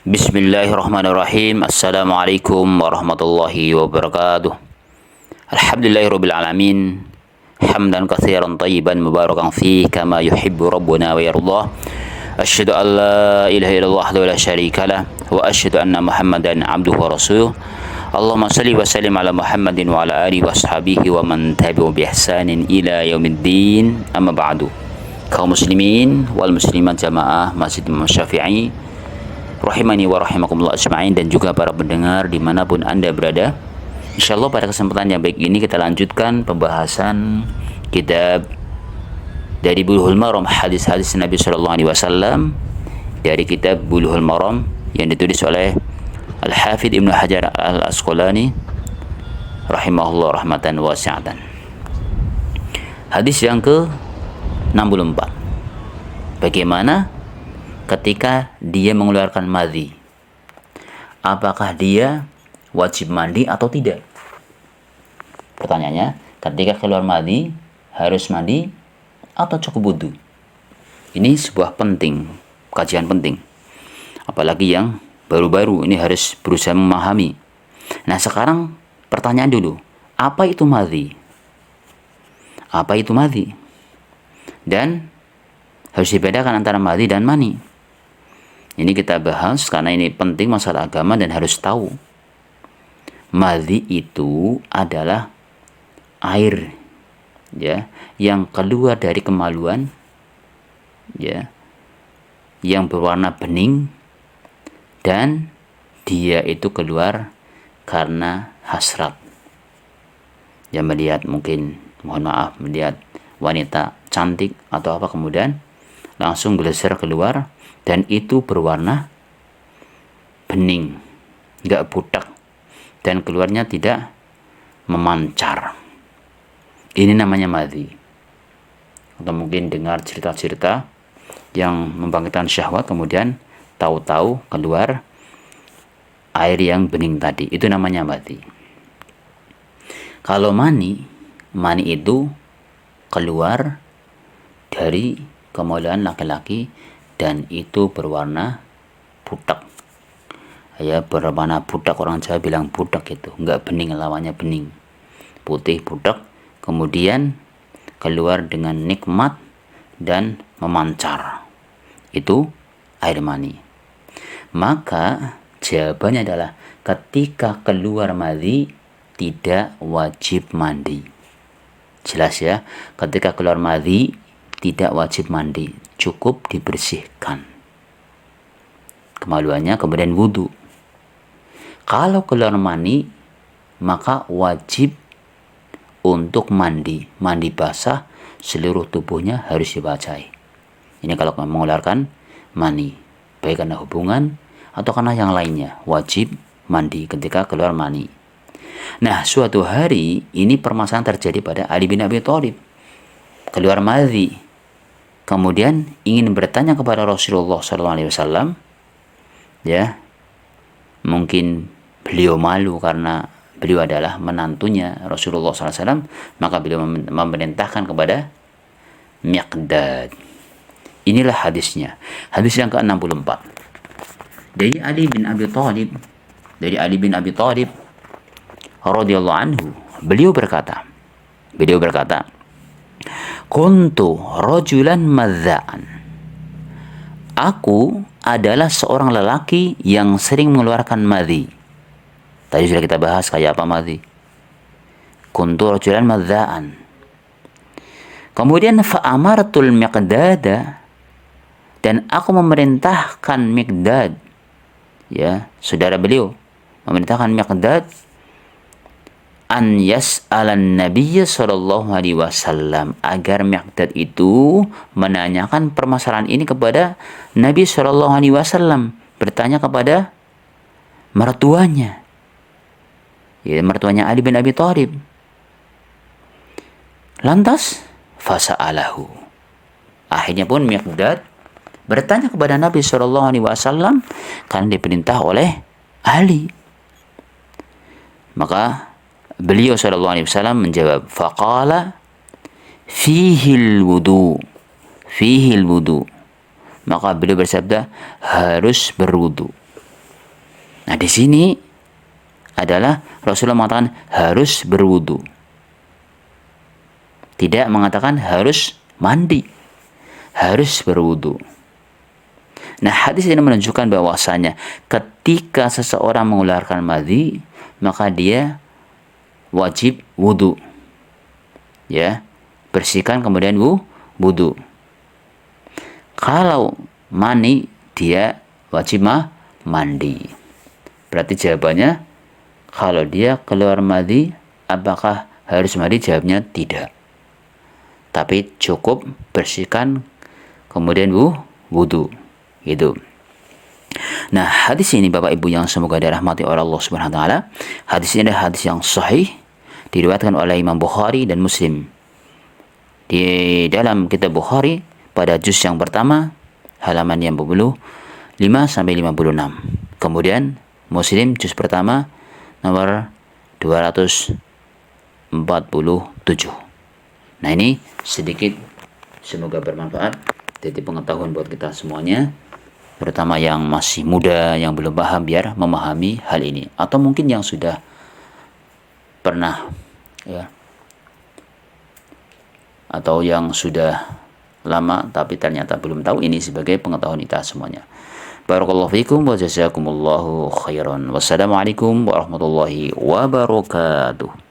Bismillahirrahmanirrahim. Assalamualaikum warahmatullahi wabarakatuh. Alhamdulillahirabbil alamin. Hamdan katsiran tayyiban mubarakan fi kama yuhibbu rabbuna wa yardah. Asyhadu an la ilaha illallah wahdahu la syarika lah wa asyhadu anna Muhammadan abduhu wa rasuluh. Allahumma shalli wa sallim ala Muhammadin wa ala alihi wa ashabihi wa man tabi'u bi ihsanin ila yaumiddin. Amma ba'du. Kaum muslimin wal muslimat jamaah Masjid Imam Syafi'i rahimani wa rahimakumullah ajma'in, dan juga para pendengar dimanapun Anda berada. Insyaallah pada kesempatan yang baik ini kita lanjutkan pembahasan kitab dari Bulughul Maram, hadis-hadis Nabi sallallahu alaihi wasallam, dari kitab Bulughul Maram yang ditulis oleh Al-Hafidz Ibnu Hajar Al-Asqalani rahimahullah rahmatan wasi'atan. Hadis yang ke-64. Bagaimana ketika dia mengeluarkan madhi? Apakah dia wajib mandi atau tidak? Pertanyaannya, ketika keluar madhi harus mandi atau cukup wudu? Ini sebuah kajian penting. Apalagi yang baru-baru ini harus berusaha memahami. Nah, sekarang pertanyaan dulu, apa itu madhi? Apa itu madhi? Dan harus dibedakan antara madhi dan mani. Ini kita bahas karena ini penting, masalah agama dan harus tahu. Madhi itu adalah air, ya, yang keluar dari kemaluan, ya, yang berwarna bening, dan dia itu keluar karena hasrat. Ya, melihat, mungkin, mohon maaf, melihat wanita cantik atau apa, kemudian langsung geser keluar, dan itu berwarna bening, enggak butak, dan keluarnya tidak memancar. Ini namanya madhi. Atau mungkin dengar cerita-cerita yang membangkitkan syahwat, kemudian tahu-tahu keluar air yang bening tadi, itu namanya madhi. Kalau mani itu keluar dari kemaluan laki-laki dan itu berwarna budak. Ya, berwarna budak, orang Jawa bilang budak, itu enggak bening, lawannya bening, putih budak, kemudian keluar dengan nikmat dan memancar. Itu air mani. Maka jawabannya adalah ketika keluar madhi tidak wajib mandi. Jelas ya, ketika keluar madhi tidak wajib mandi, cukup dibersihkan kemaluannya, kemudian wudu. Kalau keluar mani, maka wajib untuk mandi basah, seluruh tubuhnya harus dibasahi. Ini kalau mengeluarkan mani, baik karena hubungan atau karena yang lainnya, wajib mandi ketika keluar mani. Nah, suatu hari ini permasalahan terjadi pada Ali bin Abi Thalib. Keluar madhi, kemudian ingin bertanya kepada Rasulullah SAW, ya, mungkin beliau malu karena beliau adalah menantunya Rasulullah SAW, maka beliau memerintahkan kepada Miqdad. Inilah hadisnya, hadis yang ke-64 dari Ali bin Abi Thalib radhiyallahu anhu. Beliau berkata, kuntu rajulan madza'an, aku adalah seorang lelaki yang sering mengeluarkan madhi. Tadi sudah kita bahas kayak apa madhi. Kuntu rajulan madza'an. Kemudian fa'amartul Miqdada, dan aku memerintahkan Miqdad, ya, saudara beliau, memerintahkan Miqdad an yas'alan nabiyya sallallahu alaihi wasallam, agar Miqdad itu menanyakan permasalahan ini kepada Nabi sallallahu alaihi wasallam, bertanya kepada mertuanya, ya, mertuanya Ali bin Abi Thalib. Lantas fasa'alahu, akhirnya pun Miqdad bertanya kepada Nabi sallallahu alaihi wasallam karena diperintah oleh Ali. Maka beliau sallallahu alaihi wasallam menjawab, faqala fihil wudu. Maka beliau bersabda, harus berwudu. Nah, di sini adalah Rasulullah mengatakan harus berwudu. Tidak mengatakan harus mandi. Harus berwudu. Nah, hadis ini menunjukkan bahwasanya ketika seseorang mengeluarkan madhi, maka dia wajib wudu. Ya, bersihkan kemudian wudu. Kalau mani, dia wajib mandi. Berarti jawabannya, kalau dia keluar madhi, apakah harus mandi? Jawabnya tidak. Tapi cukup bersihkan kemudian wudu. Gitu. Nah, hadis ini Bapak Ibu yang semoga dirahmati oleh Allah Subhanahu wa taala, hadis ini adalah hadis yang sahih, diriwayatkan oleh Imam Bukhari dan Muslim. Di dalam kitab Bukhari pada juz yang pertama halaman yang 55 sampai 56. Kemudian Muslim juz pertama nomor 247. Nah, ini sedikit semoga bermanfaat, jadi pengetahuan buat kita semuanya, terutama yang masih muda, yang belum paham, biar memahami hal ini. Atau mungkin yang sudah pernah, ya, atau yang sudah lama tapi ternyata belum tahu, ini sebagai pengetahuan kita semuanya. Barakallahu fikum wa jazakumullahu khairan. Wassalamualaikum warahmatullahi wabarakatuh.